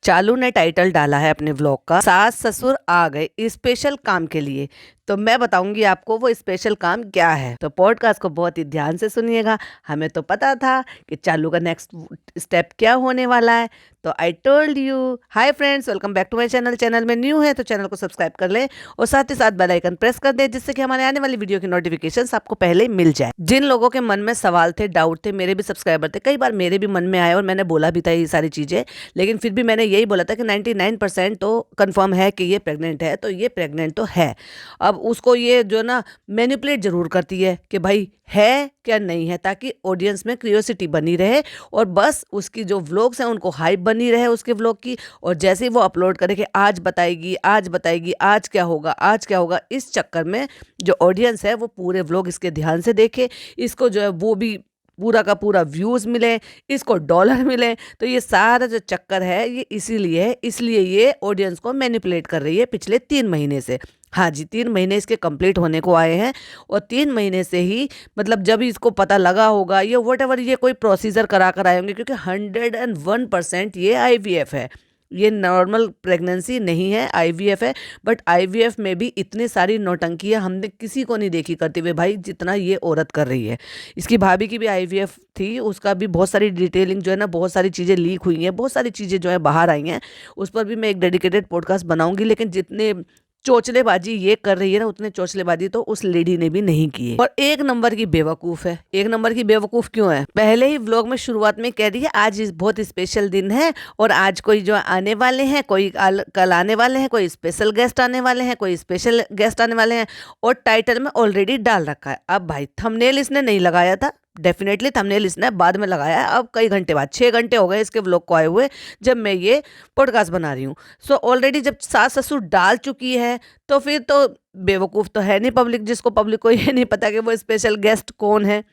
चालू ने टाइटल डाला है अपने व्लॉग का, सास ससुर आ गए स्पेशल काम के लिए। तो मैं बताऊंगी आपको वो स्पेशल काम क्या है, तो पॉडकास्ट को बहुत ही ध्यान से सुनिएगा। हमें तो पता था कि चालू का नेक्स्ट स्टेप क्या होने वाला है, तो I told you. Hi friends, welcome back to my channel. Channel में न्यू है तो चैनल को सब्सक्राइब कर ले और साथ ही साथ बेल आइकन प्रेस कर दे, जिससे कि हमारे आने वाली वीडियो की नोटिफिकेशंस आपको पहले मिल जाए। जिन लोगों के मन में सवाल थे, डाउट थे, मेरे भी सब्सक्राइबर थे, कई बार मेरे भी मन में आए और मैंने बोला भी था ये सारी चीजें, लेकिन फिर भी मैंने यही बोला था कि 99% तो कंफर्म है कि ये प्रेग्नेंट है, तो ये प्रेग्नेंट तो है। अब उसको ये जो ना मैनिपुलेट जरूर करती है कि भाई है क्या नहीं है, ताकि ऑडियंस में क्यूरियोसिटी बनी रहे और बस उसकी जो व्लॉग्स हैं उनको हाइप बनी रहे उसके व्लॉग की। और जैसे ही वो अपलोड करे कि आज बताएगी आज बताएगी आज क्या होगा आज क्या होगा, इस चक्कर में जो ऑडियंस है वो पूरे व्लॉग इसके ध्यान से देखे, इसको जो है वो भी पूरा का पूरा व्यूज़ मिले, इसको डॉलर मिले। तो ये सारा जो चक्कर है ये इसीलिए है, इसलिए ये ऑडियंस को मैनिपुलेट कर रही है पिछले 3 महीने से। हाँ जी, 3 महीने इसके कंप्लीट होने को आए हैं और 3 महीने से ही मतलब जब इसको पता लगा होगा ये वट ये कोई प्रोसीजर करा कर आए होंगे, क्योंकि 101% ये IVF है, ये नॉर्मल प्रेगनेंसी नहीं है, IVF है। बट IVF में भी इतनी सारी नौटंकियां हमने किसी को नहीं देखी करते हुए भाई, जितना ये औरत कर रही है। इसकी भाभी की भी IVF थी, उसका भी बहुत सारी डिटेलिंग जो है ना, बहुत सारी चीज़ें लीक हुई हैं, बहुत सारी चीज़ें जो है बाहर आई हैं। उस पर भी मैं एक डेडिकेटेड पॉडकास्ट बनाऊंगी, लेकिन जितने चोचलेबाजी ये कर रही है ना, उतने चोचलेबाजी तो उस लेडी ने भी नहीं की है। और एक नंबर की बेवकूफ है। एक नंबर की बेवकूफ क्यों है? पहले ही व्लॉग में शुरुआत में कह रही है आज बहुत स्पेशल दिन है और आज कोई जो आने वाले हैं, कोई कल आने वाले हैं, कोई स्पेशल गेस्ट आने वाले हैं, कोई स्पेशल गेस्ट आने वाले हैं, और टाइटल में ऑलरेडी डाल रखा है। अब भाई थंबनेल इसने नहीं लगाया था, डेफिनेटली थंबनेल इसने बाद में लगाया है। अब कई घंटे बाद, 6 घंटे हो गए इसके व्लॉग को आए हुए जब मैं ये पॉडकास्ट बना रही हूँ। सो ऑलरेडी जब सास ससुर डाल चुकी है तो फिर तो बेवकूफ़ तो है नहीं पब्लिक, जिसको पब्लिक को ये नहीं पता कि वो स्पेशल गेस्ट कौन है।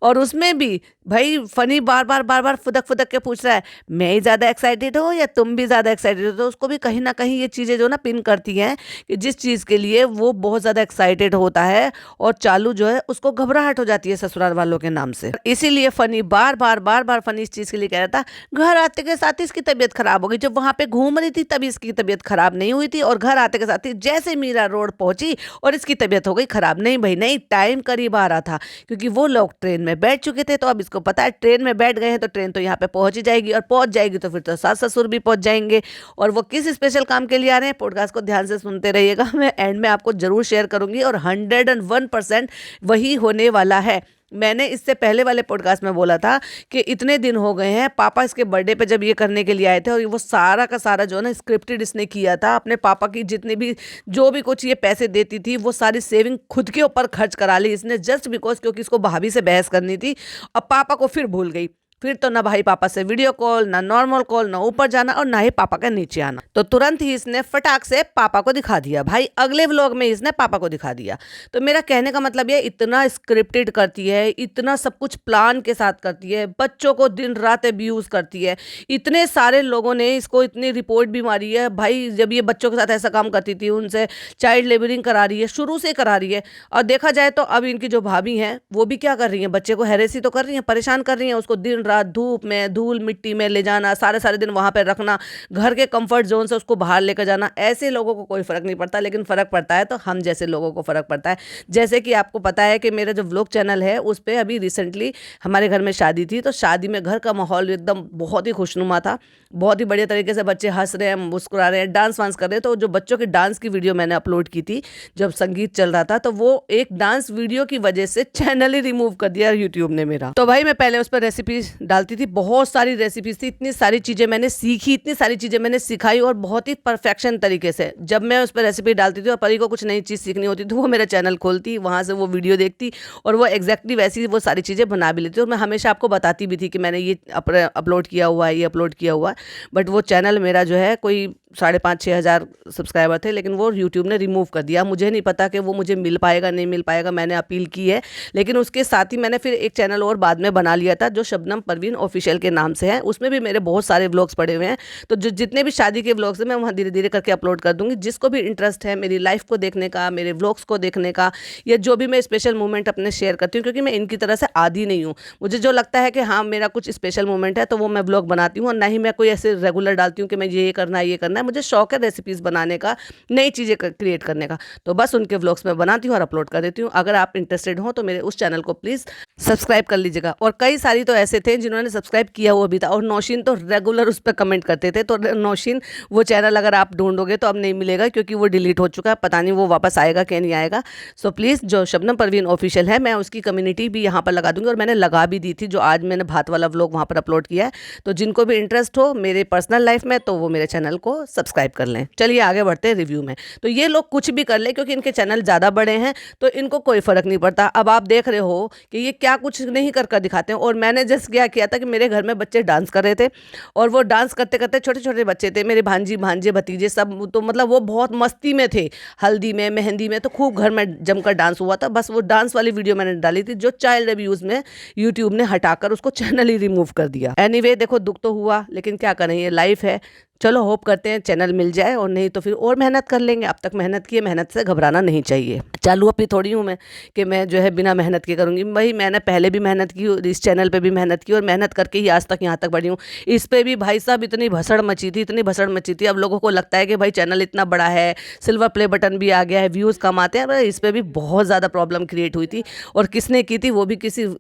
और उसमें भी भाई फनी बार बार फुदक फुदक के पूछ रहा है मैं ही ज़्यादा एक्साइटेड हूँ या तुम भी ज़्यादा एक्साइटेड हो। तो उसको भी कहीं ना कहीं ये चीज़ें जो ना पिन करती हैं कि जिस चीज़ के लिए वो बहुत ज़्यादा एक्साइटेड होता है और चालू जो है उसको घबराहट हो जाती है ससुराल वालों के नाम से। इसीलिए फनी बार बार फनी इस चीज़ के लिए कह रहा था घर आते के साथ ही इसकी तबीयत खराब हो गई। जब वहाँ पे घूम रही थी तभी इसकी तबीयत खराब नहीं हुई थी, और घर आते के साथ ही जैसे मीरा रोड पहुंची और इसकी तबीयत हो गई खराब। नहीं भाई नहीं, टाइम करीब आ रहा था, क्योंकि वो लोग ट्रेन में बैठ चुके थे। तो अब इसको पता है ट्रेन में बैठ गए हैं तो ट्रेन तो यहाँ पे पहुंच ही जाएगी, और पहुंच जाएगी तो फिर तो सास ससुर भी पहुंच जाएंगे। और वो किस स्पेशल काम के लिए आ रहे हैं, पॉडकास्ट को ध्यान से सुनते रहिएगा, मैं एंड में आपको जरूर शेयर करूंगी। और 101% वही होने वाला है। मैंने इससे पहले वाले पॉडकास्ट में बोला था कि इतने दिन हो गए हैं, पापा इसके बर्थडे पे जब ये करने के लिए आए थे और वो सारा का सारा जो है ना स्क्रिप्टेड इसने किया था। अपने पापा की जितनी भी जो भी कुछ ये पैसे देती थी वो सारी सेविंग खुद के ऊपर खर्च करा ली इसने, जस्ट बिकॉज क्योंकि इसको भाभी से बहस करनी थी। अब पापा को फिर भूल गई, फिर तो ना भाई पापा से वीडियो कॉल, ना नॉर्मल कॉल, ना ऊपर जाना और ना ही पापा के नीचे आना। तो तुरंत ही इसने फटाक से पापा को दिखा दिया भाई, अगले व्लॉग में इसने पापा को दिखा दिया। तो मेरा कहने का मतलब ये, इतना स्क्रिप्टेड करती है, इतना सब कुछ प्लान के साथ करती है, बच्चों को दिन रात अब्यूज करती है। इतने सारे लोगों ने इसको इतनी रिपोर्ट भी मारी है भाई, जब ये बच्चों के साथ ऐसा काम करती थी उनसे चाइल्ड लेबरिंग करा रही है, शुरू से करा रही है। और देखा जाए तो अब इनकी जो भाभी हैं वो भी क्या कर रही हैं, बच्चे को हैरेसी तो कर रही हैं, परेशान कर रही हैं उसको, दिन रात धूप में धूल मिट्टी में ले जाना, सारे सारे दिन वहां पे रखना, घर के कंफर्ट जोन से उसको बाहर लेकर जाना। ऐसे लोगों को कोई फर्क नहीं पड़ता, लेकिन फर्क पड़ता है तो हम जैसे लोगों को फर्क पड़ता है। जैसे कि आपको पता है कि मेरा जो व्लॉग चैनल है उस पर अभी रिसेंटली हमारे घर में शादी थी, तो शादी में घर का माहौल एकदम बहुत ही खुशनुमा था, बहुत ही बढ़िया तरीके से बच्चे हंस रहे हैं, मुस्कुरा रहे हैं, डांस वांस कर रहे हैं। तो जो बच्चों की डांस की वीडियो मैंने अपलोड की थी जब संगीत चल रहा था, तो वो एक डांस वीडियो की वजह से चैनल ही रिमूव कर दिया यूट्यूब ने मेरा। तो भाई मैं पहले उस पर रेसिपी डालती थी, बहुत सारी रेसिपीज थी, इतनी सारी चीजें मैंने सीखी, इतनी सारी चीजें मैंने सिखाई, और बहुत ही परफेक्शन तरीके से जब मैं उस पर रेसिपी डालती थी और परी को कुछ नई चीज सीखनी होती थी वो मेरा चैनल खोलती, वहां से वो वीडियो देखती और वो एग्जैक्टली वैसी वो सारी चीजें बना भी लेती। और मैं हमेशा आपको बताती भी थी कि मैंने ये अपलोड किया हुआ है, ये अपलोड किया हुआ है। बट वो चैनल मेरा जो है कोई 5,500-6 हज़ार सब्सक्राइबर थे, लेकिन वो यूट्यूब ने रिमूव कर दिया। मुझे नहीं पता कि वो मुझे मिल पाएगा नहीं मिल पाएगा, मैंने अपील की है। लेकिन उसके साथ ही मैंने फिर एक चैनल और बाद में बना लिया था जो शबनम परवीन ऑफिशियल के नाम से है। उसमें भी मेरे बहुत सारे व्लॉग्स पड़े हुए हैं, तो जो जितने भी शादी के व्लॉग्स हैं मैं वहाँ धीरे धीरे करके अपलोड कर दूँगी। जिसको भी इंटरेस्ट है मेरी लाइफ को देखने का, मेरे व्लॉग्स को देखने का, या जो भी मैं स्पेशल मोमेंट अपने शेयर करती हूँ, क्योंकि मैं इनकी तरह से आदी नहीं हूँ। मुझे जो लगता है कि हाँ मेरा कुछ स्पेशल मोमेंट है तो वो मैं व्लॉग बनाती हूँ, और ना ही मैं कोई ऐसे रेगुलर डालती हूँ कि मैं ये करना है ये करना है। मुझे शौक है रेसिपीज़ बनाने का, नई चीज़ें क्रिएट करने का, तो बस उनके व्लॉग्स में बनाती हूँ और अपलोड कर देती हूँ। अगर आप इंटरेस्टेड हो तो मेरे उस चैनल को प्लीज़ सब्सक्राइब कर लीजिएगा। और कई सारी तो ऐसे थे जिन्होंने सब्सक्राइब किया हुआ भी था, और नौशीन तो रेगुलर उस पर कमेंट करते थे। तो नौशीन वो चैनल अगर आप ढूंढोगे तो अब नहीं मिलेगा, क्योंकि वो डिलीट हो चुका है, पता नहीं वो वापस आएगा कि नहीं आएगा। सो प्लीज़ जो शबनम परवीन ऑफिशियल है, मैं उसकी कम्युनिटी भी यहाँ पर लगा दूंगी, और मैंने लगा भी दी थी जो आज मैंने भात वाला व्लॉग वहाँ पर अपलोड किया है। तो जिनको भी इंटरेस्ट हो मेरे पर्सनल लाइफ में तो वो मेरे चैनल को सब्सक्राइब कर लें। चलिए आगे बढ़ते हैं रिव्यू में। तो ये लोग कुछ भी कर ले, क्योंकि इनके चैनल ज़्यादा बड़े हैं तो इनको कोई फ़र्क नहीं पड़ता। अब आप देख रहे हो कि ये क्या कुछ नहीं कर दिखाते हैं। और मैंने जस्ट क्या किया था कि मेरे घर में बच्चे डांस कर रहे थे, और वो डांस करते करते, छोटे छोटे बच्चे थे, मेरे भांजी भांजे भतीजे सब, तो मतलब वो बहुत मस्ती में थे। हल्दी में मेहंदी में तो खूब घर में जमकर डांस हुआ था। बस वो डांस वाली वीडियो मैंने डाली थी जो चाइल्ड अब्यूज़ में यूट्यूब ने हटाकर उसको चैनल ही रिमूव कर दिया। एनीवे देखो दुख तो हुआ, लेकिन क्या करें, ये लाइफ है। चलो होप करते हैं चैनल मिल जाए, और नहीं तो फिर और मेहनत कर लेंगे। अब तक मेहनत की है, मेहनत से घबराना नहीं चाहिए। चालू अपनी थोड़ी हूँ मैं कि मैं जो है बिना मेहनत के करूँगी। भाई मैंने पहले भी मेहनत की, इस चैनल पे भी मेहनत की, और मेहनत करके ही आज तक यहाँ तक बढ़ी हूँ। इस पे भी भाई साहब इतनी भसड़ मची थी, इतनी भसड़ मची थी। अब लोगों को लगता है कि भाई चैनल इतना बड़ा है, सिल्वर प्ले बटन भी आ गया है, व्यूज़ कम आते हैं, पर इस पर भी बहुत ज़्यादा प्रॉब्लम क्रिएट हुई थी। और किसने की थी वो भी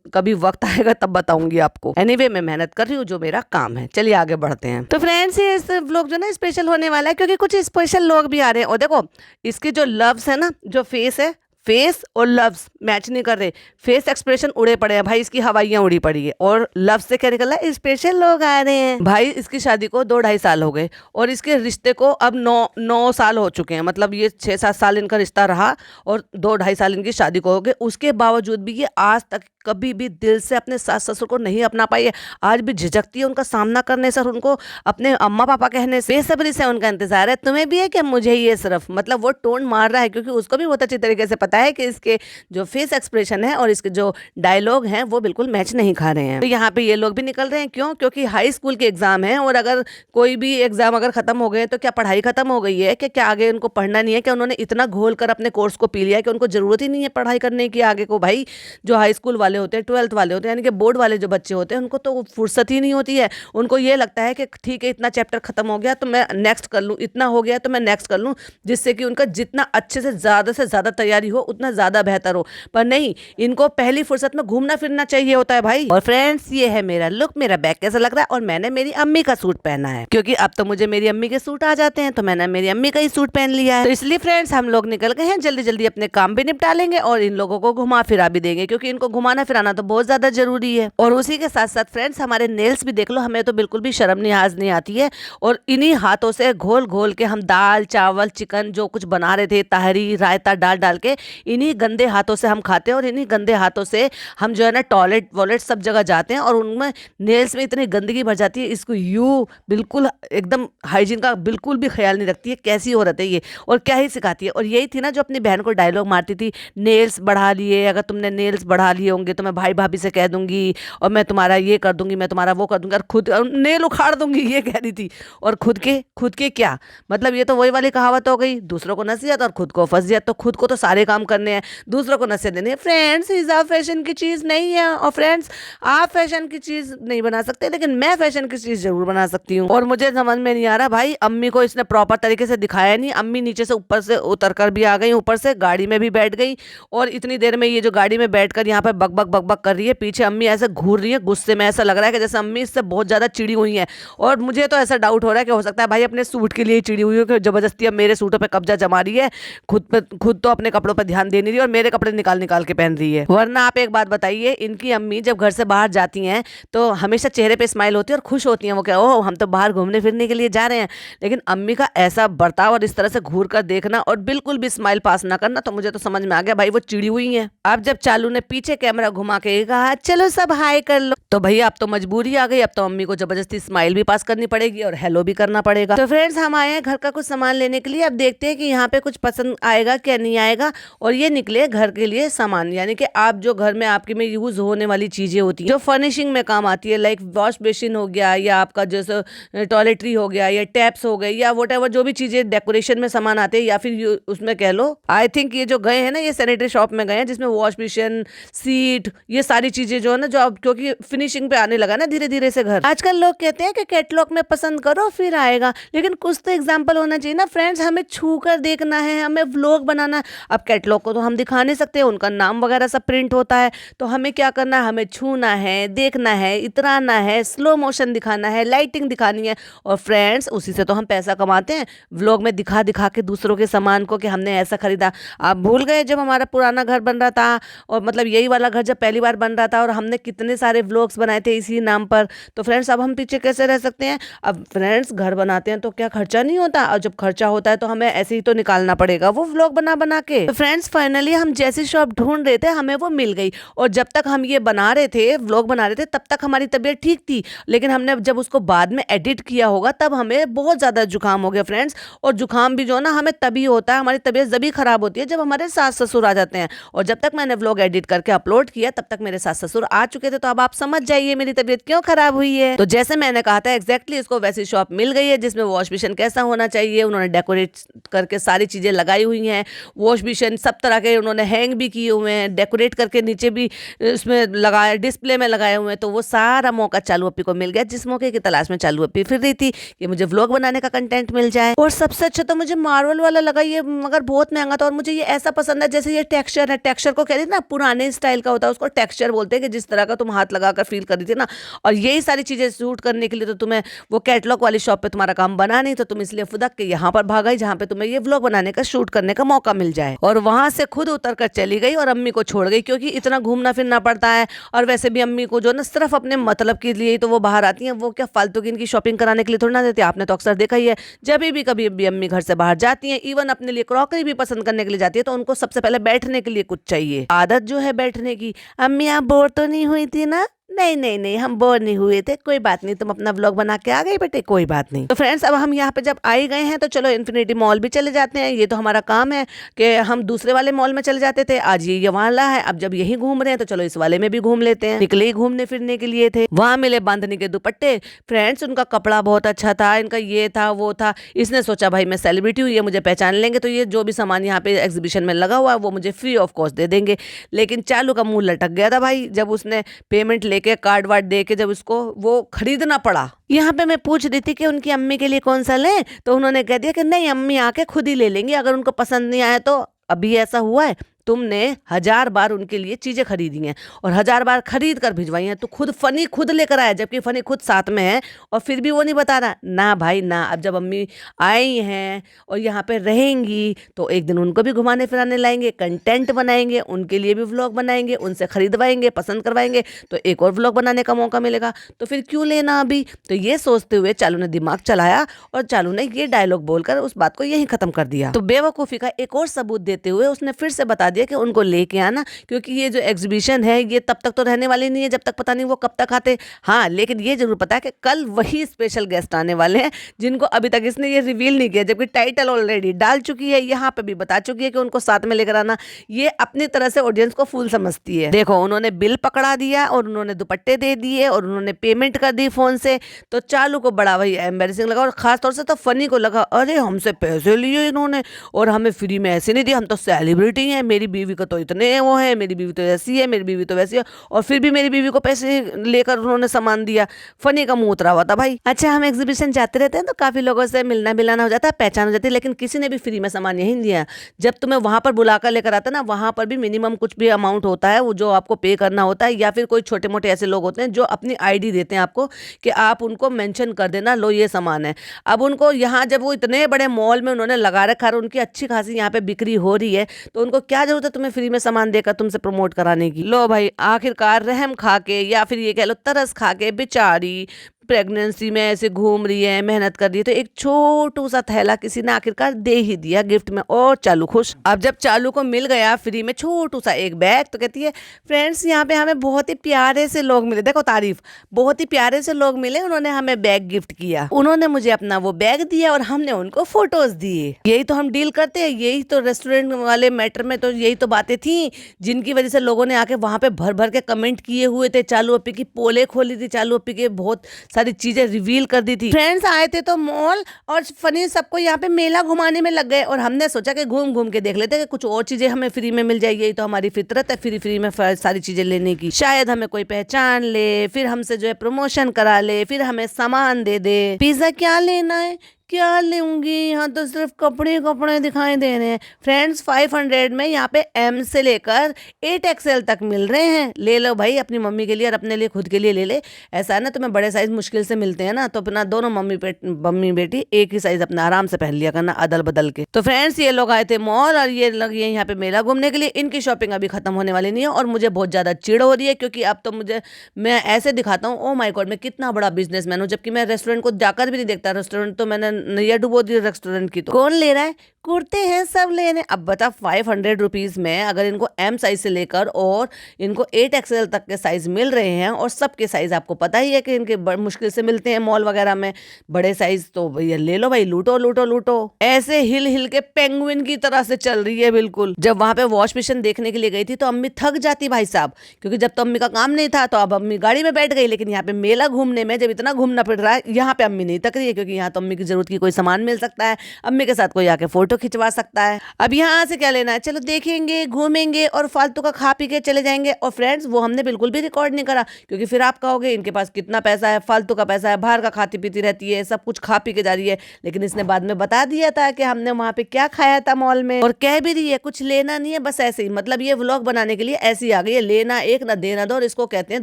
कभी वक्त आएगा तब बताऊँगी आपको। एनीवे मैं मेहनत कर रही हूँ, जो मेरा काम है। चलिए आगे बढ़ते हैं। तो फ्रेंड्स ये व्लॉग जो ना स्पेशल होने वाला है, क्योंकि कुछ स्पेशल लोग भी आ रहे हैं। और देखो इसके जो लव्स है ना, जो फेस है, फेस और लव्स मैच नहीं कर रहे। फेस एक्सप्रेशन उड़े पड़े हैं भाई, इसकी हवाइयाँ उड़ी पड़ी है। और लव्स से क्या निकला, स्पेशल लोग आ रहे हैं। भाई इसकी शादी को 2-2.5 साल हो गए, और इसके रिश्ते को अब 9 साल हो चुके हैं। मतलब ये 6-7 साल इनका रिश्ता रहा, और 2-2.5 साल इनकी शादी को हो गए। उसके बावजूद भी ये आज तक कभी भी दिल से अपने सास ससुर को नहीं अपना पाई है। आज भी झिझकती है उनका सामना करने से, और उनको अपने अम्मा पापा कहने से बेसब्री से उनका इंतजार है। तुम्हें भी है कि मुझे ये सिर्फ, मतलब वो टोन मार रहा है, क्योंकि उसको भी बहुत अच्छी तरीके से पता है कि इसके जो फेस एक्सप्रेशन है और इसके जो डायलॉग हैं वो बिल्कुल मैच नहीं खा रहे हैं। तो यहाँ पे ये लोग भी निकल रहे हैं। क्यों? क्योंकि हाई स्कूल के एग्जाम है, और अगर कोई भी एग्जाम अगर खत्म हो गए तो क्या पढ़ाई खत्म हो गई है कि क्या आगे उनको पढ़ना नहीं है? क्या उन्होंने इतना घोल कर अपने कोर्स को पी लिया है कि उनको जरूरत ही नहीं है पढ़ाई करने की आगे को? भाई जो हाई स्कूल वाले होते हैं, 12th वाले होते हैं, यानी कि बोर्ड वाले जो बच्चे होते हैं, उनको तो फुर्सत ही नहीं होती है। उनको ये लगता है कि ठीक है इतना चैप्टर खत्म हो गया तो मैं नेक्स्ट कर लूँ, इतना हो गया तो मैं नेक्स्ट कर लूँ, जिससे कि उनका जितना अच्छे से ज़्यादा तैयारी हो उतना ज़्यादा बेहतर हो। पर नहीं, इनको पहली फुर्सत में घूमना फिरना चाहिए होता है भाई। और फ्रेंड्स ये है मेरा लुक, मेरा बैग कैसा लग रहा है, और मैंने मेरी अम्मी का सूट पहना है, क्योंकि अब तो मुझे मेरी अम्मी के सूट आ जाते हैं, तो मैंने मेरी अम्मी का ही सूट पहन लिया है। तो इसलिए फ्रेंड्स हम लोग निकल गए हैं, जल्दी जल्दी अपने काम भी निपटा लेंगे और इन लोगों को घुमा फिरा भी देंगे, क्योंकि इनको घुमाना फिराना तो बहुत ज्यादा जरूरी है। और उसी के साथ साथ फ्रेंड्स हमारे नेल्स भी देख लो, हमें तो बिल्कुल भी शर्म लिहाज नहीं आती है, और इन्हीं हाथों से घोल घोल के हम दाल चावल चिकन जो कुछ बना रहे थे, ताहरी रायता डाल के इन्हीं गंदे हाथों से हम खाते हैं, और इन्हीं गंदे हाथों से हम जो है ना टॉयलेट वॉलेट सब जगह जाते हैं, और उनमें नेल्स में इतनी गंदगी भर जाती है। इसको यू बिल्कुल एकदम हाइजीन का बिल्कुल भी ख्याल नहीं रखती है। कैसी औरत है ये, और क्या ही सिखाती है। और यही थी ना जो अपनी बहन को डायलॉग मारती थी, नेल्स बढ़ा लिए, अगर तुमने नेल्स बढ़ा लिए होंगे तो मैं भाई भाभी से कह दूंगी, और मैं तुम्हारा ये कर दूंगी, मैं तुम्हारा वो कर दूंगी, और खुद नेल उखाड़ दूंगी, ये कह रही थी। और खुद के क्या मतलब, ये तो वही वाली कहावत हो गई, दूसरों को नसीहत और खुद को फजीयत। तो खुद को तो सारे काम करने हैं, दूसरों को नसीहत देनी है। फ्रेंड्स हिजाब फैशन की चीज़ नहीं है, और फ्रेंड्स आप फैशन की चीज़ नहीं बना सकते, लेकिन मैं फैशन की चीज़ जरूर बना सकती हूँ। और मुझे समझ में नहीं आ रहा भाई, अम्मी को इसने प्रॉपर तरीके से दिखाया नहीं। अम्मी नीचे से ऊपर से उतर कर भी आ गई, ऊपर से गाड़ी में भी बैठ गई, और इतनी देर में ये जो गाड़ी में बैठकर यहाँ पर बक बक कर रही है, पीछे अम्मी ऐसे घूर रही है गुस्से में। ऐसा लग रहा है कि जैसे अम्मी इससे बहुत ज़्यादा चिड़ी हुई है। और मुझे तो ऐसा डाउट हो रहा है कि हो सकता है भाई अपने सूट के लिए चिड़ी हुई हो, कि जबरदस्ती अब मेरे सूटों पे कब्जा जमा रही है, खुद तो अपने कपड़ों पर ध्यान दे नहीं रही, और मेरे कपड़े निकाल के पहन रही है। वरना आप एक बात बताइए, इनकी अम्मी जब घर से बाहर जाती हैं तो हमेशा चेहरे पे स्माइल होती है और खुश होती हैं। वो क्या, ओह हम तो बाहर घूमने फिरने के लिए जा रहे हैं। लेकिन अम्मी का ऐसा बर्ताव और इस तरह से घूर कर देखना और बिल्कुल भी स्माइल पास ना करना, तो मुझे तो समझ में आ गया भाई वो चिड़ी हुई है। अब जब चालू ने पीछे कैमरा घुमा के कहा चलो सब हाय कर लो। तो भैया अब तो मजबूरी आ गई, अब तो मम्मी को जबरदस्ती स्माइल भी पास करनी पड़ेगी और हेलो भी करना पड़ेगा। तो फ्रेंड्स हम आए हैं घर का कुछ सामान लेने के लिए। अब देखते हैं कि यहाँ पे कुछ पसंद आएगा क्या नहीं आएगा। और ये निकले घर के लिए सामान, यानी कि आप जो घर में आपके में यूज होने वाली चीजें होती हैं जो फर्निशिंग में काम आती है, लाइक वॉश बेसिन हो गया या आपका जैसे टॉयलेटरी हो गया या टैप्स हो गए या वट एवर जो भी चीजें डेकोरेशन में सामान आते हैं, या फिर उसमें कह लो आई थिंक ये जो गए हैं ना ये सैनिटरी शॉप में गए हैं जिसमें वॉश बेसिन, सीट, ये सारी चीजें जो है ना जो अब क्योंकि फिनिशिंग पे आने लगा ना धीरे धीरे से घर। आजकल लोग कहते हैं कि कैटलॉग में पसंद करो फिर आएगा, लेकिन कुछ तो एग्जाम्पल होना चाहिए ना फ्रेंड्स। हमें छू कर देखना है, हमें व्लॉग बनाना है। अब कैटलॉग को तो हम दिखा नहीं सकते, उनका नाम वगैरह सब प्रिंट होता है, तो हमें क्या करना है, हमें छूना है, देखना है, इतराना है, स्लो मोशन दिखाना है, लाइटिंग दिखानी है। और फ्रेंड्स उसी से तो हम पैसा कमाते हैं, व्लॉग में दिखा दिखा के दूसरों के सामान को कि हमने ऐसा खरीदा। आप भूल गए जब हमारा पुराना घर बन रहा था, और मतलब यही वाला घर जब पहली बार बन रहा था और हमने कितने सारे व्लॉग्स बनाए थे इसी नाम पर। तो फ्रेंड्स अब हम पीछे कैसे रह सकते हैं। अब फ्रेंड्स घर बनाते हैं तो क्या खर्चा नहीं होता, और जब खर्चा होता है तो हमें ऐसे ही तो निकालना पड़ेगा वो व्लॉग बना बना के। तो फ्रेंड्स फाइनली हम जैसी शॉप ढूंढ रहे थे हमें वो मिल गई, और जब तक हम ये बना रहे थे व्लॉग बना रहे थे तब तक हमारी तबीयत ठीक थी, लेकिन हमने जब उसको बाद में एडिट किया होगा तब हमें बहुत ज्यादा जुकाम हो गया फ्रेंड्स। और जुकाम भी जो है ना हमें तभी होता है, हमारी तबीयत जब खराब होती है जब हमारे सास ससुर आ जाते हैं। और जब तक मैंने व्लॉग एडिट करके अपलोड किया तब तक मेरे सास ससुर आ चुके थे, तो अब आप समझ जाइए मेरी तबीयत क्यों खराब हुई है। तो जैसे मैंने कहा था एग्जैक्टली इसको वैसी शॉप मिल गई है जिसमें वॉश बेसिन कैसा होना चाहिए, उन्होंने डेकोरेट करके सारी चीजें लगाई हुई हैं। वॉश बेसिन सब तरह के उन्होंने हैंग भी किए हुए हैं, डेकोरेट करके नीचे भी उसमें लगाए, डिस्प्ले में लगाए हुए हैं। तो वो सारा मौका चालू अप्पी को मिल गया, जिस मौके की तलाश में चालू अप्पी फिर रही थी कि मुझे व्लॉग बनाने का कंटेंट मिल जाए। और सबसे अच्छा तो मुझे मार्वल वाला लगा ये, मगर बहुत महंगा था। और मुझे ये ऐसा पसंद है जैसे ये टेक्सचर है, टेक्सचर को कह रही ना पुराने स्टाइल का होता है उसको टेक्सचर बोलते हैं, कि जिस तरह का तुम हाथ लगाकर फील कर रही थी ना। और यही सारी चीजें शूट करने के लिए तो तुम्हें वो कैटलॉग वाली शॉप पे तुम्हारा काम बना नहीं, तो तुम इसलिए फुदक के यहाँ पर भाग गई जहाँ पे तुम्हें ये व्लॉग बनाने का शूट करने का मौका मिल जाए। और वहां से खुद उतर कर चली गई और अम्मी को छोड़ गई, क्योंकि इतना घूमना फिरना पड़ता है। और वैसे भी अम्मी को जो ना सिर्फ अपने मतलब के लिए तो वो बाहर आती हैं, वो क्या फालतू की इनकी शॉपिंग कराने के लिए थोड़ी ना देती। आपने तो अक्सर देखा ही है जब भी कभी भी अम्मी घर से बाहर जाती हैं, इवन अपने लिए क्रॉकरी भी पसंद करने के लिए जाती है, तो उनको सबसे पहले बैठने के लिए कुछ चाहिए, आदत जो है बैठने की। अम्मी आप बोर तो नहीं हुई थी ना? नहीं नहीं नहीं हम बोर नहीं हुए थे, कोई बात नहीं, तुम अपना व्लॉग बना के आ गई बेटे, कोई बात नहीं। तो फ्रेंड्स अब हम यहाँ पे जब आ ही गए हैं तो चलो इन्फिनिटी मॉल भी चले जाते हैं। ये तो हमारा काम है कि हम दूसरे वाले मॉल में चले जाते थे, आज ये वाला है, अब जब यही घूम रहे हैं तो चलो इस वाले में भी घूम लेते हैं। निकले ही घूमने फिरने के लिए थे, वहां मिले बांधनी के दुपट्टे। फ्रेंड्स उनका कपड़ा बहुत अच्छा था, इनका ये था वो था। इसने सोचा भाई मैं सेलिब्रिटी हूँ, ये मुझे पहचान लेंगे, तो ये जो भी सामान यहाँ पे एग्जीबिशन में लगा हुआ है वो मुझे फ्री ऑफ कॉस्ट दे देंगे। लेकिन चालू का मुंह लटक गया था भाई, जब उसने पेमेंट लेके कार्ड वार्ड दे के जब उसको वो खरीदना पड़ा। यहाँ पे मैं पूछ रही थी कि उनकी अम्मी के लिए कौन सा लें, तो उन्होंने कह दिया कि नहीं अम्मी आके खुद ही ले लेंगी, अगर उनको पसंद नहीं आया तो। अभी ऐसा हुआ है तुमने 1000 बार उनके लिए चीजें खरीदी हैं और 1000 बार खरीद कर भिजवाई हैं, तो खुद फनी खुद लेकर आया, जबकि फनी खुद साथ में है और फिर भी वो नहीं बता रहा। ना भाई ना, अब जब अम्मी आई हैं और यहाँ पे रहेंगी तो एक दिन उनको भी घुमाने फिराने लाएंगे, कंटेंट बनाएंगे, उनके लिए भी व्लॉग बनाएंगे, उनसे खरीदवाएंगे, पसंद करवाएंगे, तो एक और व्लॉग बनाने का मौका मिलेगा। तो फिर क्यों लेना अभी। तो ये सोचते हुए चालू ने दिमाग चलाया और चालू ने ये डायलॉग बोलकर उस बात को यहीं खत्म कर दिया। तो बेवकूफ़ी का एक और सबूत देते हुए उसने फिर से बता दिया कि उनको लेके आना, क्योंकि ये जो एग्जीबिशन है ये तब तक तो रहने वाली नहीं है जब तक पता नहीं वो कब तक आते। हाँ लेकिन ये जरूर पता है कि कल वही स्पेशल गेस्ट आने वाले हैं जिनको अभी तक इसने ये रिवील नहीं किया, जबकि टाइटल ऑलरेडी डाल चुकी है, यहाँ पे भी बता चुकी है कि उनको साथ में लेकर आना। ये अपनी तरह से ऑडियंस को फूल समझती है। देखो उन्होंने बिल पकड़ा दिया और उन्होंने दुपट्टे दे दिए और उन्होंने पेमेंट कर दी फोन से, तो चालू को बड़ा वही एम्बेरसिंग लगा और खासतौर से तो फनी को लगा अरे हमसे पैसे लिए इन्होंने और हमें फ्री में ऐसे नहीं दिया, हम तो सेलिब्रिटी हैं, मेरी बीवी को तो इतने वो है, मेरी बीवी तो ऐसी है, मेरी बीवी तो वैसी है, और फिर भी मेरी बीवी को पैसे लेकर उन्होंने सामान दिया। फनी का मुंह उतरा हुआ था भाई। अच्छा हम एग्जीबिशन जाते रहते हैं तो काफी लोगों से मिलना मिलाना हो जाता है, पहचान हो जाती है, लेकिन किसी ने भी फ्री में सामान यही नहीं दिया। जब तुम्हें वहां पर बुलाकर लेकर आता ना, वहां पर भी मिनिमम कुछ भी अमाउंट होता है वो जो आपको पे करना होता है, या फिर कोई छोटे मोटे ऐसे लोग होते हैं जो अपनी आईडी देते हैं आपको कि आप उनको मेंशन कर देना लो ये सामान है। अब उनको यहाँ जब वो इतने बड़े मॉल में उन्होंने लगा रखा है, उनकी अच्छी खासी यहाँ पे बिक्री हो रही है, तो उनको क्या जरूरत है तुम्हें फ्री में सामान देकर तुमसे प्रमोट कराने की। लो भाई आखिरकार रहम खा के या फिर ये कह लो तरस खा के बेचारी प्रेगनेंसी में ऐसे घूम रही है, मेहनत कर रही है, तो एक छोटू सा थैला किसी ने आखिरकार दे ही दिया गिफ्ट में और चालू खुश। अब जब चालू को मिल गया फ्री में छोटू सा एक बैग, तो कहती है फ्रेंड्स यहाँ पे हमें बहुत ही प्यारे से लोग मिले, देखो तारीफ, बहुत ही प्यारे से लोग मिले, उन्होंने हमें बैग गिफ्ट किया, उन्होंने मुझे अपना वो बैग दिया और हमने उनको फोटोज दिए। यही तो हम डील करते हैं, यही तो रेस्टोरेंट वाले मैटर में तो यही तो बातें थी जिनकी वजह से लोगों ने आके वहां पे भर भर के कमेंट किए हुए थे। चालू अप्पी की पोले खोली थी, चालू अप्पी के बहुत सारी चीजें रिवील कर दी थी। फ्रेंड्स आए थे तो मॉल और फनी सबको यहाँ पे मेला घुमाने में लग गए और हमने सोचा कि घूम घूम के देख लेते कि कुछ और चीजें हमें फ्री में मिल जाएगी। यही तो हमारी फितरत है फ्री फ्री में सारी चीजें लेने की। शायद हमें कोई पहचान ले, फिर हमसे जो है प्रमोशन करा ले, फिर हमें सामान दे दे। पिज्जा क्या लेना है, क्या लूंगी, यहाँ तो सिर्फ कपड़े कपड़े दिखाई दे रहे हैं। फ्रेंड्स 500 में यहाँ पे एम से लेकर 8XL तक मिल रहे हैं। ले लो भाई, अपनी मम्मी के लिए और अपने लिए खुद के लिए ले ले। ऐसा है ना, तुम्हें बड़े साइज मुश्किल से मिलते हैं ना, तो अपना दोनों मम्मी बेटी एक ही साइज अपना आराम से पहन लिया करना अदल बदल के। तो फ्रेंड्स ये लोग आए थे मॉल और ये लोग यहाँ पे मेला घूमने के लिए। इनकी शॉपिंग अभी खत्म होने वाली नहीं है और मुझे बहुत ज्यादा चिढ़ हो रही है, क्योंकि अब तो मैं ऐसे दिखाता हूँ ओ माय गॉड मैं कितना बड़ा बिजनेसमैन हूँ, जबकि मैं रेस्टोरेंट को जाकर भी नहीं देखता। रेस्टोरेंट तो मैंने नैया डुबो दी रेस्टोरेंट की। तो कौन ले रहा है, कुर्ते हैं सब ले रहे हैं। अब बता 500 रुपीज में अगर इनको एम साइज से लेकर और इनको 8XL तक के साइज मिल रहे हैं, और सबके साइज आपको पता ही है कि इनके मुश्किल से मिलते हैं मॉल वगैरह में बड़े साइज, तो भैया ले लो भाई, लूटो लूटो लूटो। ऐसे हिल हिल के पेंगुइन की तरह से चल रही है बिल्कुल। जब वहां पे वॉश बेसिन देखने के लिए गई थी तो अम्मी थक जाती भाई साहब, क्योंकि जब तो अम्मी का काम नहीं था तो अब अम्मी गाड़ी में बैठ गई, लेकिन यहाँ पे मेला घूमने में जब इतना घूमना पड़ रहा है, यहाँ पे अम्मी नहीं थक रही है, क्योंकि यहाँ तो अम्मी की जरूरत की कोई सामान मिल सकता है, अम्मी के साथ कोई आके फोटो खिंचवा सकता है। अब यहाँ से क्या लेना है, चलो देखेंगे घूमेंगे और फालतू का खा पी के चले जाएंगे। और फ्रेंड्स वो हमने बिल्कुल भी रिकॉर्ड नहीं करा, क्योंकि फिर आप कहोगे इनके पास कितना पैसा है, फालतू का पैसा है, बाहर का खाती पीती रहती है, सब कुछ खा पी के जा रही है। लेकिन इसने बाद में बता दिया था कि हमने वहां पे क्या खाया था मॉल में, और कह भी रही है कुछ लेना नहीं है, बस ऐसे ही, मतलब ये व्लॉग बनाने के लिए ऐसी आ गई है, लेना एक ना देना दो, और इसको कहते हैं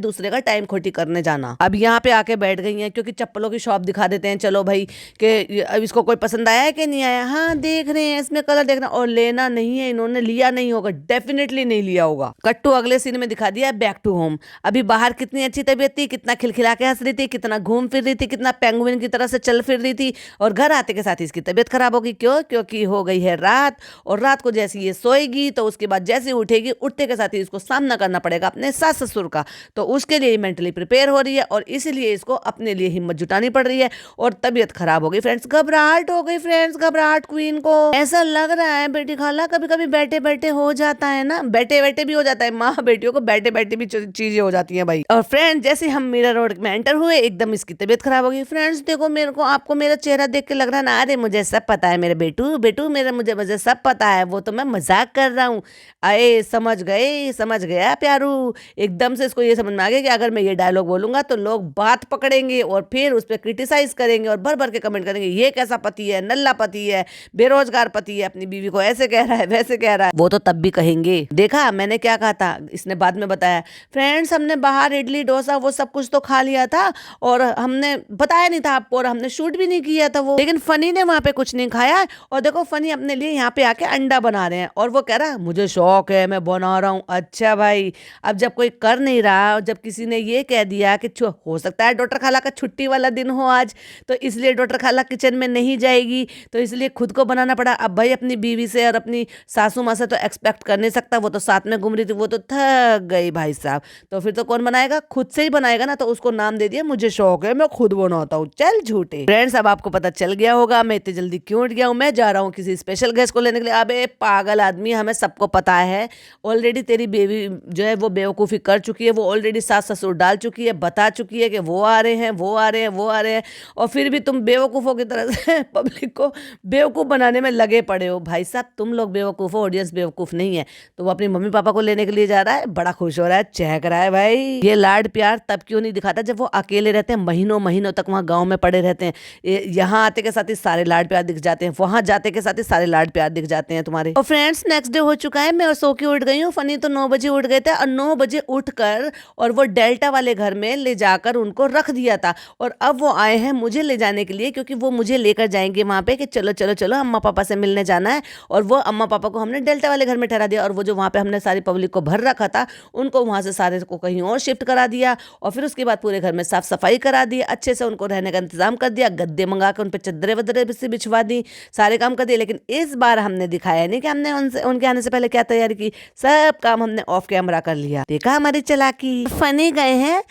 दूसरे का टाइम खोटी करने जाना। अब यहाँ पे आके बैठ गई है, क्योंकि चप्पलों की शॉप दिखा देते हैं, चलो भाई कि अब इसको कोई पसंद आया है कि नहीं आया, हाँ देख रहे हैं इसमें कलर देखना, और लेना नहीं है, इन्होंने लिया नहीं होगा, डेफिनेटली नहीं लिया होगा। कट्टू अगले सीन में दिखा दिया बैक टू होम। अभी बाहर कितनी अच्छी तबीयत थी, कितना खिलखिला के हंस रही थी, कितना घूम फिर रही थी, कितना पेंगुइन की तरह से चल फिर रही थी, और घर आते के साथ इसकी तबीयत खराब होगी। क्यों? क्योंकि हो गई है रात, और रात को जैसे ये सोएगी तो उसके बाद जैसे उठेगी, उठते के साथ ही इसको सामना करना पड़ेगा अपने सास ससुर का, तो उसके लिए मेंटली प्रिपेयर हो रही है, और इसीलिए इसको अपने लिए हिम्मत जुटानी पड़ रही है, और तबीयत खराब हो गई फ्रेंड्स, घबराहट हो गई फ्रेंड्स, घबराहट क्वीन को। ऐसा लग रहा है बेटी खाला कभी कभी बैठे बैठे हो जाता है ना, बैठे बैठे भी हो जाता है, माँ बेटियों को बैठे बैठे भी चीजें हो जाती हैं भाई। और फ्रेंड्स जैसे हम मीरा रोड में एंटर हुए, एकदम इसकी तबीयत खराब हो गई। फ्रेंड्स देखो मेरे को, आपको मेरा चेहरा देख के लग रहा है ना, अरे मुझे सब पता है मेरे बेटू बेटू मेरा, मुझे सब पता है, वो तो मैं मजाक कर रहा हूँ। आए समझ गए, समझ गया प्यारू। एकदम से इसको ये समझ में आ गया कि अगर मैं ये डायलॉग बोलूंगा तो लोग बात पकड़ेंगे और फिर उस पर क्रिटिसाइज करेंगे और भर भर के कमेंट करेंगे, ये कैसा पति है, नल्ला पति है, बेरोजगार पति है, अपनी बीवी को ऐसे कह रहा है वैसे कह रहा है। वो तो तब भी कहेंगे, देखा मैंने क्या कहा था, इसने बाद में बताया। फ्रेंड्स हमने बाहर इडली डोसा वो सब कुछ तो खा लिया था, और हमने बताया नहीं था आपको, और हमने शूट भी नहीं किया था वो, लेकिन फनी ने वहां पे कुछ नहीं खाया। और देखो फनी अपने लिए यहाँ पे आके अंडा बना रहे हैं, और वो कह रहा मुझे शौक है मैं बना रहा हूँ। अच्छा भाई, अब जब कोई कर नहीं रहा, जब किसी ने ये कह दिया कि हो सकता है डॉक्टर खाला का छुट्टी वाला दिन हो आज, तो इसलिए डॉक्टर खाला किचन में नहीं जाएगी, तो इसलिए खुद को बनाना पड़ा। अब भाई अपनी बीवी से और अपनी सासू माँ से तो एक्सपेक्ट कर नहीं सकता, वो तो साथ में घूम रही थी, वो तो थक गई भाई साहब, तो फिर तो कौन बनाएगा, खुद से ही बनाएगा ना। तो उसको नाम दे दिया मुझे शौक है मैं खुद बनाता हूँ। चल झूठे। फ्रेंड्स अब आपको पता चल गया होगा मैं इतनी जल्दी क्यों उठ गया हूँ, मैं जा रहा हूँ किसी स्पेशल गेस्ट को लेने के लिए। अबे पागल आदमी, हमें सबको पता है ऑलरेडी, तेरी बेबी जो है वो बेवकूफ़ी कर चुकी है, वो ऑलरेडी सास ससुर डाल चुकी है, बता चुकी है कि वो आ रहे हैं वो आ रहे हैं वो आ रहे हैं, और फिर भी तुम बेवकूफ़ों की तरह से पब्लिक को बेवकूफ़ बनाने में लगे पड़े हो। भाई साहब तुम लोग बेवकूफ़ हो, ऑडियंस बेवकूफ़ नहीं है। तो वो अपनी मम्मी पापा को लेने के लिए जा रहा है, बड़ा खुश हो रहा है, चहक रहा है भाई। ये लाड प्यार तब क्यों नहीं दिखाता जब वो अकेले रहते हैं, महीनों महीनों तक वहाँ गाँव में पड़े रहते हैं। यहाँ आते के साथ ही सारे लाड प्यार दिख जाते हैं, वहाँ जाते के साथ ही सारे लाड प्यार दिख जाते हैं तुम्हारे। और फ्रेंड्स नेक्स्ट डे हो चुका है, मैं सो के उठ गई हूँ। फनी तो 9 बजे उठ गए थे, और 9 बजे उठकर और वो डेल्टा वाले घर में ले जाकर उनको रख दिया था, और अब वो आए हैं मुझे ले जाने के लिए, क्योंकि वो मुझे लेकर जाएंगे वहां पे कि चलो चलो चलो अम्मा पापा पापा से मिलने जाना है, और वो अम्मा पापा को हमने डेल्टा वाले घर में ठहरा दिया, और वो जो वहाँ पे हमने सारी पब्लिक को भर रखा था उनको वहाँ से सारे को कहीं और शिफ्ट करा दिया, और फिर उसके बाद पूरे घर में साफ सफाई करा दी, अच्छे से उनको रहने का इंतजाम कर दिया, गद्दे मंगा कर उन पर चद्दरें वद्दरें से बिछवा दी, सारे काम कर दिए। लेकिन इस बार हमने दिखाया नहीं कि हमने उनके आने से पहले क्या तैयारी की, सब काम हमने ऑफ कैमरा कर लिया। देखा हमारी चालाकी। फनी गए हैं,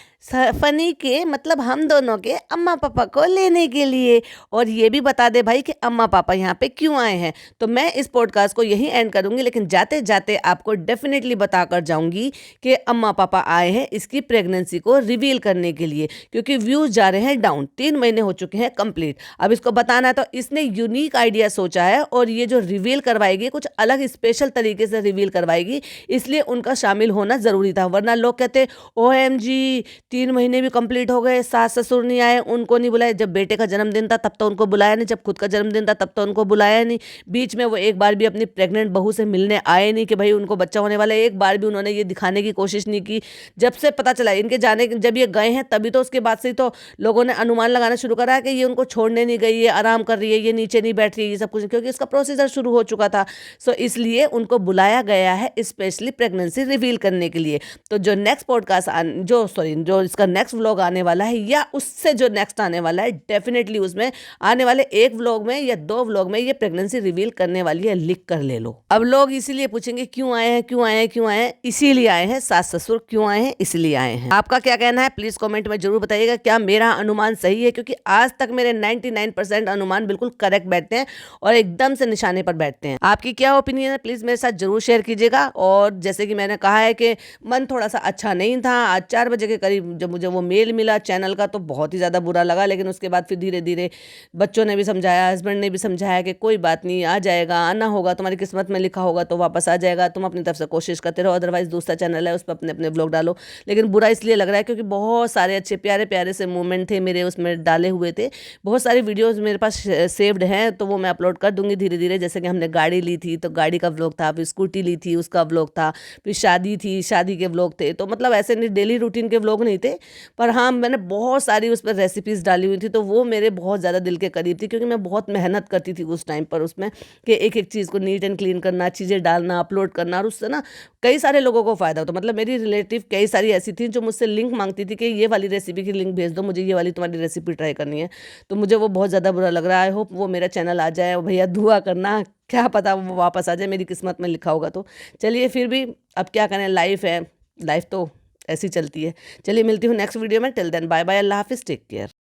फनी के मतलब हम दोनों के अम्मा पापा को लेने के लिए। और ये भी बता दे भाई कि अम्मा पापा यहाँ पे क्यों आए हैं। तो मैं इस पॉडकास्ट को यहीं एंड करूंगी, लेकिन जाते जाते आपको डेफिनेटली बता कर जाऊंगी कि अम्मा पापा आए हैं इसकी प्रेगनेंसी को रिवील करने के लिए, क्योंकि व्यूज जा रहे हैं डाउन, 3 महीने हो चुके हैं कंप्लीट। अब इसको बताना है तो इसने यूनिक आइडिया सोचा है, और ये जो रिवील करवाएगी कुछ अलग स्पेशल तरीके से रिवील करवाएगी, इसलिए उनका शामिल होना जरूरी था। वरना लोग कहते OMG 3 महीने भी कंप्लीट हो गए, सास ससुर नहीं आए, उनको नहीं बुलाए। जब बेटे का जन्मदिन था तब तो उनको बुलाया नहीं, जब खुद का जन्मदिन था तब तो उनको बुलाया नहीं, बीच में वो एक बार भी अपनी प्रेग्नेंट बहू से मिलने आए नहीं कि भाई उनको बच्चा होने वाला है। एक बार भी उन्होंने ये दिखाने की कोशिश नहीं की। जब से पता चला इनके जाने, जब ये गए हैं तभी तो उसके बाद से तो लोगों ने अनुमान लगाना शुरू करा कि ये उनको छोड़ने नहीं गई, ये आराम कर रही है, ये नीचे नहीं बैठ रही है, ये सब कुछ, क्योंकि इसका प्रोसीजर शुरू हो चुका था। सो इसलिए उनको बुलाया गया है स्पेशली प्रेगनेंसी रिवील करने के लिए। तो जो नेक्स्ट पॉडकास्ट जो इसका नेक्स्ट व्लॉग आने वाला है, या उससे जो नेक्स्ट आने वाला है, डेफिनेटली उसमें आने वाले एक व्लॉग में या 2 व्लॉग में ये प्रेगनेंसी रिवील करने वाली है, लिख कर ले लो। अब लोग इसीलिए पूछेंगे क्यों आए हैं, क्यों आए हैं, क्यों आए हैं। इसीलिए आए हैं, सास ससुर क्यों आए हैं, इसलिए आए हैं। आपका क्या कहना है प्लीज कमेंट में जरूर बताइएगा। क्या मेरा अनुमान सही है? क्योंकि आज तक मेरे 99% अनुमान बिल्कुल करेक्ट बैठते हैं और एकदम से निशाने पर बैठते हैं। आपकी क्या ओपिनियन है प्लीज मेरे साथ जरूर शेयर कीजिएगा। और जैसे कि मैंने कहा है कि मन थोड़ा सा अच्छा नहीं था। आज 4 बजे के करीब जब मुझे वो मेल मिला चैनल का तो बहुत ही ज़्यादा बुरा लगा, लेकिन उसके बाद फिर धीरे धीरे बच्चों ने भी समझाया, हस्बैंड ने भी समझाया कि कोई बात नहीं, आ जाएगा, आना होगा, तुम्हारी किस्मत में लिखा होगा तो वापस आ जाएगा, तुम अपनी तरफ से कोशिश करते रहो, अदरवाइज दूसरा चैनल है उस पर अपने अपने ब्लॉग डालो। लेकिन बुरा इसलिए लग रहा है क्योंकि बहुत सारे अच्छे प्यारे प्यारे से मोमेंट थे मेरे उसमें डाले हुए थे, बहुत सारी वीडियोज़ मेरे पास सेव्ड हैं, तो वो मैं अपलोड कर दूंगी धीरे धीरे। जैसे कि हमने गाड़ी ली थी तो गाड़ी का व्लॉग था, फिर स्कूटी ली थी उसका व्लॉग था, फिर शादी थी, शादी के व्लॉग थे। तो मतलब ऐसे नहीं डेली रूटीन के व्लॉग नहीं थे, पर हाँ मैंने बहुत सारी उस पर रेसिपीज़ डाली हुई थी, तो वो मेरे बहुत ज़्यादा दिल के करीब थी, क्योंकि मैं बहुत मेहनत करती थी उस टाइम पर उसमें कि एक एक चीज़ को नीट एंड क्लीन करना, चीज़ें डालना, अपलोड करना, और उससे ना कई सारे लोगों को फ़ायदा होता। मतलब मेरी रिलेटिव कई सारी ऐसी थी जो मुझसे लिंक मांगती थी कि ये वाली रेसिपी की लिंक भेज दो, मुझे ये वाली तुम्हारी रेसिपी ट्राई करनी है। तो मुझे वो बहुत ज़्यादा बुरा लग रहा है। आई होप वो मेरा चैनल आ जाए। भैया दुआ करना, क्या पता वो वापस आ जाए, मेरी किस्मत में लिखा होगा तो। चलिए फिर भी अब क्या करें, लाइफ है, लाइफ तो ऐसी चलती है। चलिए मिलती हूँ नेक्स्ट वीडियो में। टिल देन बाय बाय, अल्लाह हाफिज़, टेक केयर।